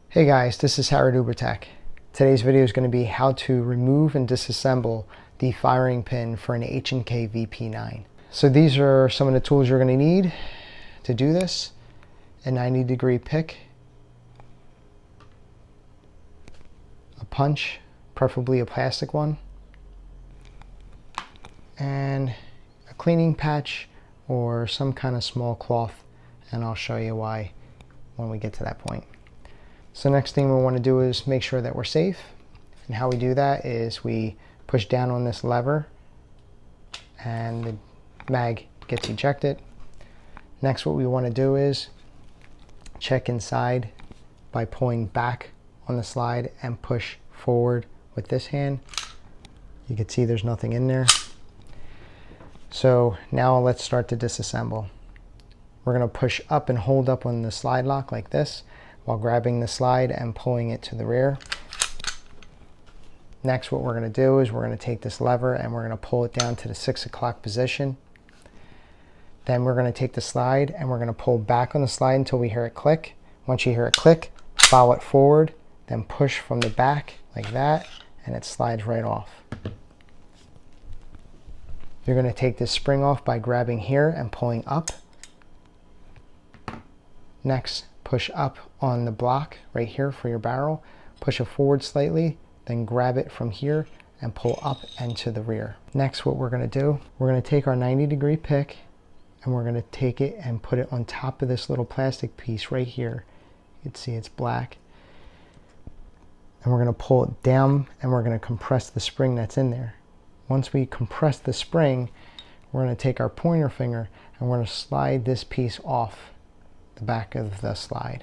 Hey guys, this is UBR Tech. Today's video is going to be how to remove and disassemble the firing pin for an H&K VP9. So these are some of the tools you're going to need to do this. A 90-degree pick, a punch, preferably a plastic one, and a cleaning patch or some kind of small cloth, and I'll show you why when we get to that point. So next thing we want to do is make sure that we're safe, and how we do that is we push down on this lever and the mag gets ejected. Next, what we want to do is check inside by pulling back on the slide and push forward with this hand. You can see there's nothing in there. So now let's start to disassemble. We're going to push up and hold up on the slide lock like this while grabbing the slide and pulling it to the rear. Next, what we're going to do is we're going to take this lever and we're going to pull it down to the 6 o'clock position. Then we're going to take the slide and we're going to pull back on the slide until we hear it click. Once you hear it click, follow it forward, then push from the back like that, and it slides right off. You're going to take this spring off by grabbing here and pulling up. Next, push up on the block right here for your barrel, push it forward slightly, then grab it from here and pull up and to the rear. Next, what we're going to do, we're going to take our 90-degree pick and we're going to take it and put it on top of this little plastic piece right here. You can see it's black. And we're going to pull it down and we're going to compress the spring that's in there. Once we compress the spring, we're going to take our pointer finger and we're going to slide this piece off the back of the slide.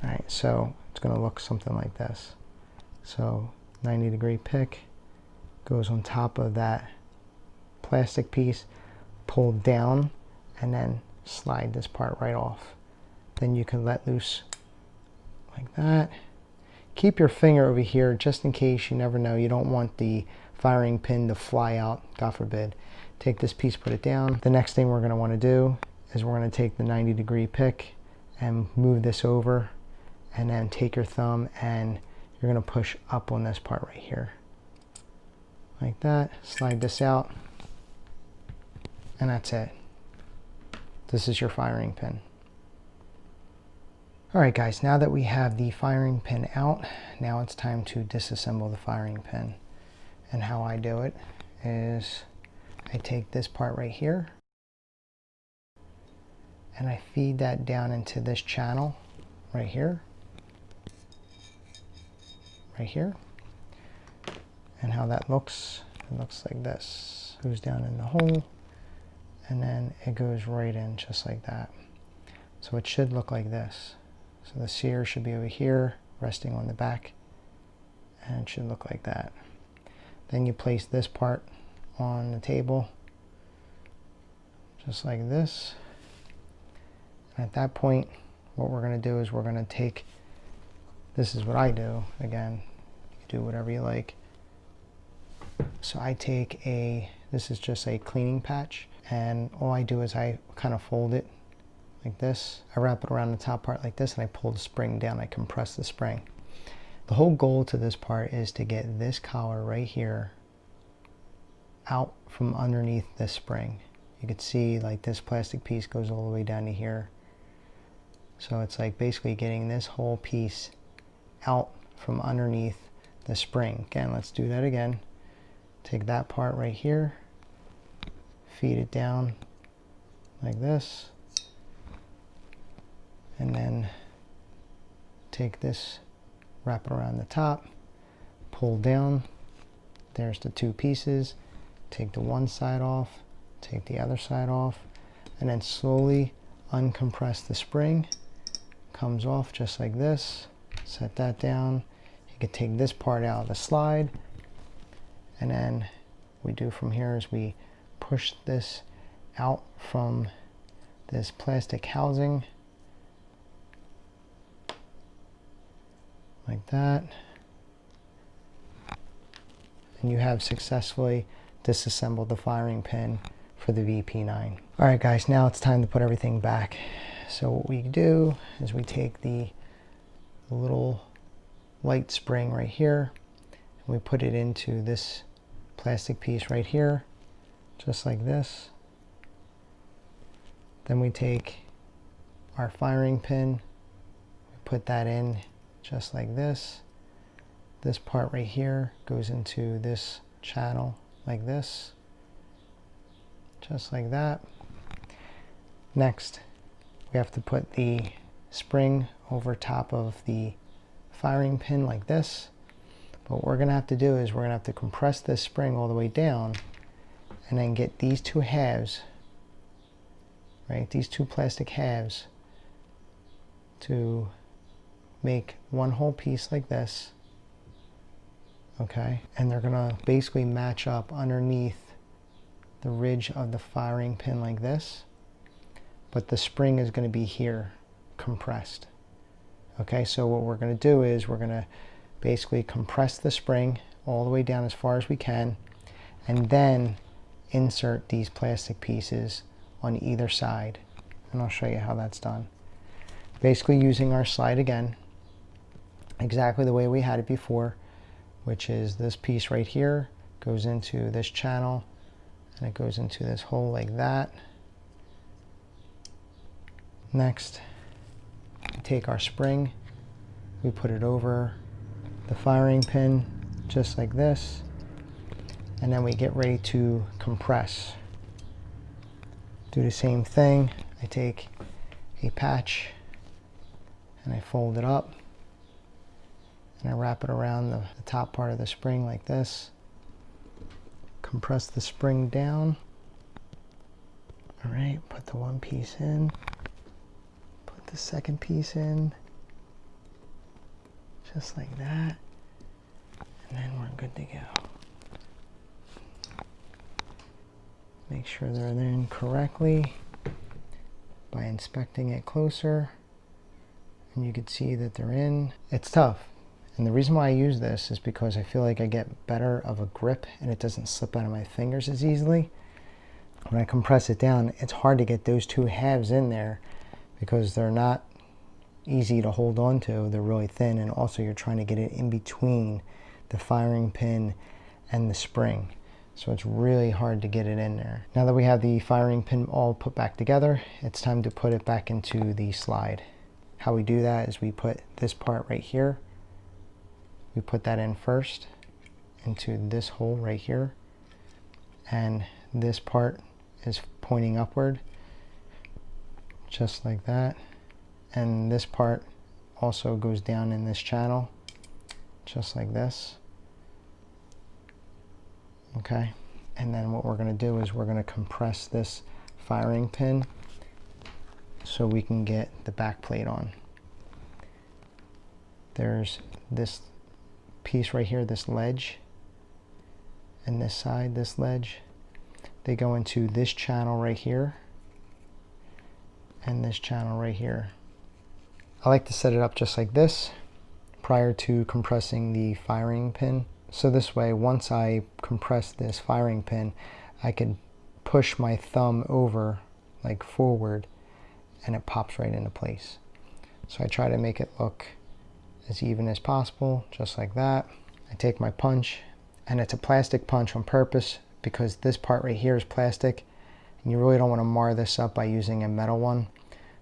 All right, so it's going to look something like this. So 90-degree pick goes on top of that plastic piece, pull down, and then slide this part right off. Then you can let loose like that. Keep your finger over here just in case, you never know. You don't want the firing pin to fly out, God forbid. Take this piece, put it down. The next thing we're going to want to do is we're going to take the 90-degree pick and move this over, and then take your thumb and you're going to push up on this part right here like that. Slide this out, and that's it. This is your firing pin. Alright guys, now that we have the firing pin out, now it's time to disassemble the firing pin. And how I do it is I take this part right here and I feed that down into this channel right here. Right here. And how that looks, it looks like this. Goes down in the hole and then it goes right in just like that. So it should look like this. So the sear should be over here, resting on the back, and it should look like that. Then you place this part on the table, just like this. And at that point, what we're going to do is we're going to take, this is what I do, again, you can do whatever you like. So I take this is just a cleaning patch, and all I do is I kind of fold it like this. I wrap it around the top part like this, and I pull the spring down. I compress the spring. The whole goal to this part is to get this collar right here out from underneath this spring. You can see like this plastic piece goes all the way down to here. So it's like basically getting this whole piece out from underneath the spring. Again, let's do that again. Take that part right here, feed it down like this, and then take this, wrap it around the top, pull down. There's the two pieces. Take the one side off, take the other side off, and then slowly uncompress the spring. Comes off just like this. Set that down. You can take this part out of the slide, and then what we do from here is we push this out from this plastic housing like that, and you have successfully disassembled the firing pin for the VP9. All right guys, now it's time to put everything back. So what we do is we take the little light spring right here and we put it into this plastic piece right here, just like this. Then we take our firing pin, we put that in just like this. This part right here goes into this channel like this, just like that. Next, we have to put the spring over top of the firing pin like this. But what we're going to have to do is we're going to have to compress this spring all the way down and then get these two halves, right, these two plastic halves, to make one whole piece like this, okay? And they're going to basically match up underneath the ridge of the firing pin like this, but the spring is going to be here, compressed. Okay, so what we're going to do is we're going to basically compress the spring all the way down as far as we can, and then insert these plastic pieces on either side. And I'll show you how that's done. Basically using our slide again, exactly the way we had it before, which is this piece right here goes into this channel and it goes into this hole like that. Next, we take our spring, we put it over the firing pin just like this, and then we get ready to compress. Do the same thing. I take a patch and I fold it up and I wrap it around the top part of the spring like this. Compress the spring down. All right, put the one piece in, put the second piece in, just like that, and then we're good to go. Make sure they're in correctly by inspecting it closer, and you can see that they're in. It's tough, and the reason why I use this is because I feel like I get better of a grip and it doesn't slip out of my fingers as easily. When I compress it down, it's hard to get those two halves in there because they're not easy to hold on to. They're really thin, and also you're trying to get it in between the firing pin and the spring. So it's really hard to get it in there. Now that we have the firing pin all put back together, it's time to put it back into the slide. How we do that is we put this part right here, we put that in first into this hole right here, and this part is pointing upward, just like that. And this part also goes down in this channel, just like this. Okay, and then what we're going to do is we're going to compress this firing pin so we can get the back plate on. There's this piece right here, this ledge, and this side, this ledge. They go into this channel right here and this channel right here. I like to set it up just like this prior to compressing the firing pin. So this way, once I compress this firing pin, I can push my thumb over, like forward, and it pops right into place. So I try to make it look as even as possible, just like that. I take my punch, and it's a plastic punch on purpose because this part right here is plastic, and you really don't want to mar this up by using a metal one.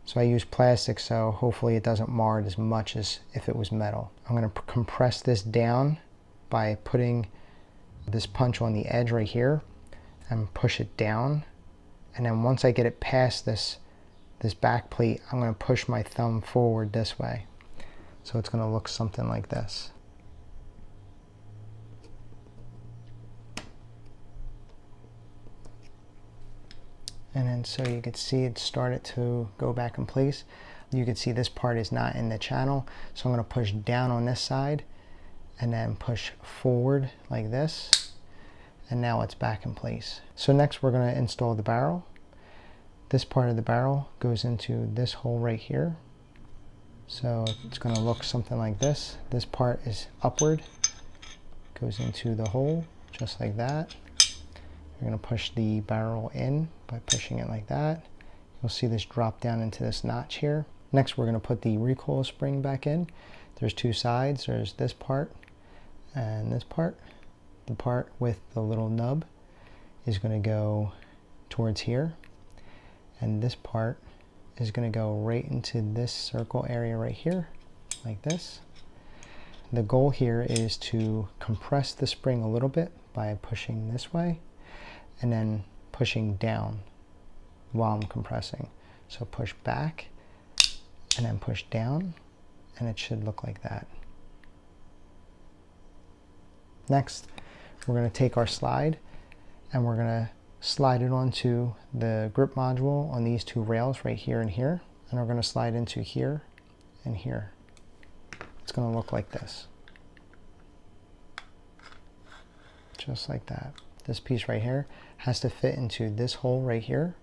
So I use plastic, so hopefully it doesn't mar it as much as if it was metal. I'm going to compress this down by putting this punch on the edge right here and push it down. And then once I get it past this back plate, I'm going to push my thumb forward this way. So it's going to look something like this. And then so you can see it started to go back in place. You can see this part is not in the channel, so I'm going to push down on this side and then push forward like this, and now it's back in place. So next we're going to install the barrel. This part of the barrel goes into this hole right here, so it's going to look something like this. This part is upward, goes into the hole just like that, You're going to push the barrel in by pushing it like that. You'll see this drop down into this notch here. Next, we're going to put the recoil spring back in. There's two sides. There's this part and this part. The part with the little nub is going to go towards here, and this part is going to go right into this circle area right here, like this. The goal here is to compress the spring a little bit by pushing this way and then pushing down while I'm compressing. So push back and then push down, and it should look like that. Next, we're going to take our slide and we're going to slide it onto the grip module on these two rails right here and here, and we're going to slide into here and here. It's going to look like this. Just like that. This piece right here has to fit into this hole right here.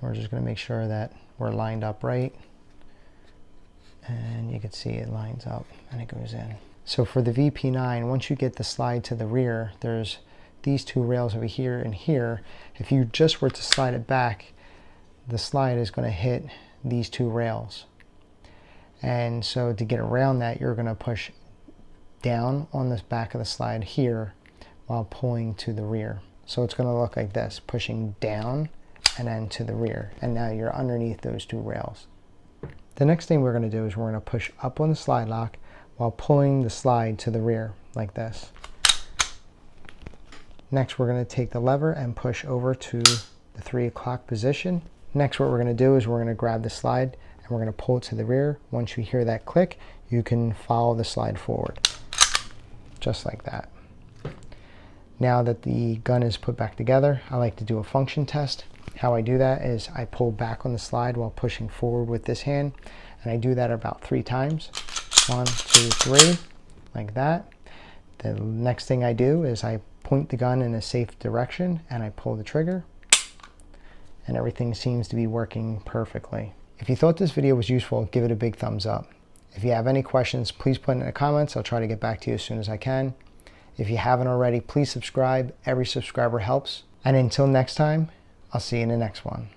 We're just going to make sure that we're lined up right, and you can see it lines up and it goes in. So for the VP9, once you get the slide to the rear, there's these two rails over here and here. If you just were to slide it back, the slide is going to hit these two rails. And so to get around that, you're going to push down on this back of the slide here while pulling to the rear. So it's going to look like this, pushing down and then to the rear. And now you're underneath those two rails. The next thing we're going to do is we're going to push up on the slide lock while pulling the slide to the rear like this. Next, we're going to take the lever and push over to the 3 o'clock position. Next, what we're going to do is we're going to grab the slide and we're going to pull it to the rear. Once you hear that click, you can follow the slide forward, just like that. Now that the gun is put back together, I like to do a function test. How I do that is I pull back on the slide while pushing forward with this hand, and I do that about 3 times. 1, 2, 3, like that. The next thing I do is I point the gun in a safe direction and I pull the trigger, and everything seems to be working perfectly. If you thought this video was useful, give it a big thumbs up. If you have any questions, please put it in the comments. I'll try to get back to you as soon as I can. If you haven't already, please subscribe. Every subscriber helps. And until next time, I'll see you in the next one.